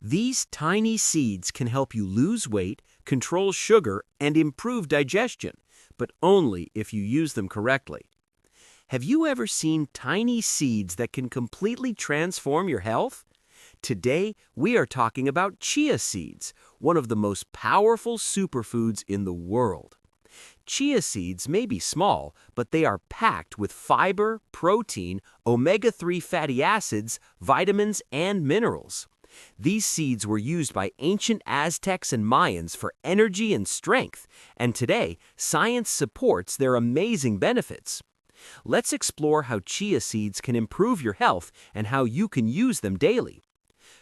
These tiny seeds can help you lose weight, control sugar, and improve digestion, but only if you use them correctly. Have you ever seen tiny seeds that can completely transform your health? Today, we are talking about chia seeds, one of the most powerful superfoods in the world. Chia seeds may be small, but they are packed with fiber, protein, omega-3 fatty acids, vitamins, and minerals. These seeds were used by ancient Aztecs and Mayans for energy and strength, and today, science supports their amazing benefits. Let's explore how chia seeds can improve your health and how you can use them daily.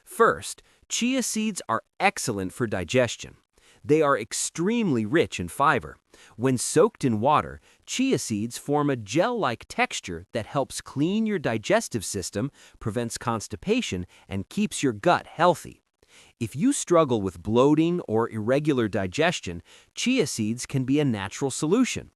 First, chia seeds are excellent for digestion. They are extremely rich in fiber. When soaked in water, chia seeds form a gel-like texture that helps clean your digestive system, prevents constipation, and keeps your gut healthy. If you struggle with bloating or irregular digestion, chia seeds can be a natural solution.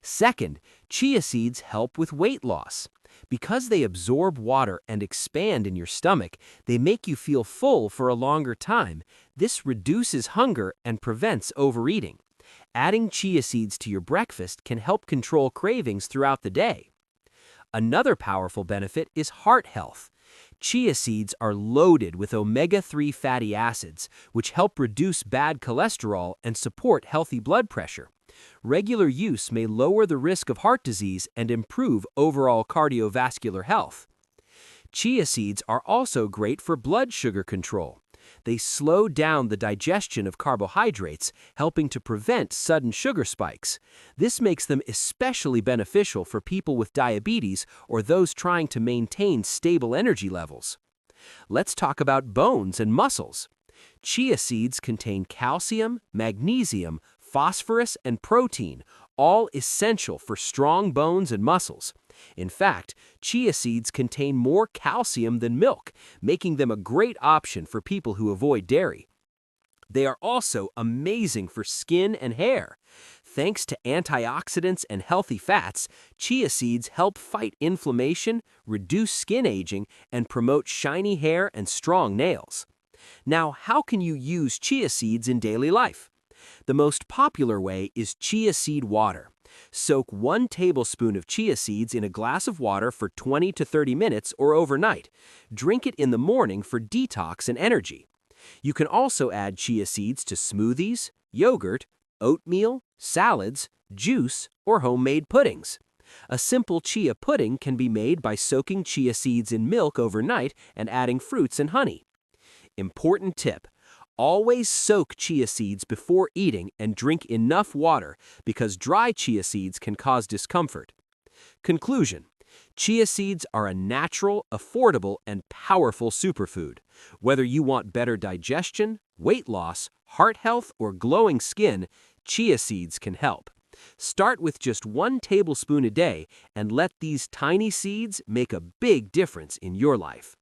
Second, chia seeds help with weight loss. Because they absorb water and expand in your stomach, they make you feel full for a longer time. This reduces hunger and prevents overeating. Adding chia seeds to your breakfast can help control cravings throughout the day. Another powerful benefit is heart health. Chia seeds are loaded with omega-3 fatty acids, which help reduce bad cholesterol and support healthy blood pressure. Regular use may lower the risk of heart disease and improve overall cardiovascular health. Chia seeds are also great for blood sugar control. They slow down the digestion of carbohydrates, helping to prevent sudden sugar spikes. This makes them especially beneficial for people with diabetes or those trying to maintain stable energy levels. Let's talk about bones and muscles. Chia seeds contain calcium, magnesium, phosphorus, and protein, all essential for strong bones and muscles. In fact, chia seeds contain more calcium than milk, making them a great option for people who avoid dairy. They are also amazing for skin and hair. Thanks to antioxidants and healthy fats, chia seeds help fight inflammation, reduce skin aging, and promote shiny hair and strong nails. Now, how can you use chia seeds in daily life? The most popular way is chiaseedwater. Soak 1 tablespoon of chia seeds in a glass of water for 20 to 30 minutes or overnight. Drink it in the morning for detox and energy. You can also add chia seeds to smoothies, yogurt, oatmeal, salads, juice, or homemade puddings. A simple chia pudding can be made by soaking chia seeds in milk overnight and adding fruits and honey. Important tip: always soak chia seeds before eating and drink enough water because dry chia seeds can cause discomfort. Conclusion: chia seeds are a natural, affordable, and powerful superfood. Whether you want better digestion, weight loss, heart health, or glowing skin, chia seeds can help. Start with just 1 tablespoon a day and let these tiny seeds make a big difference in your life.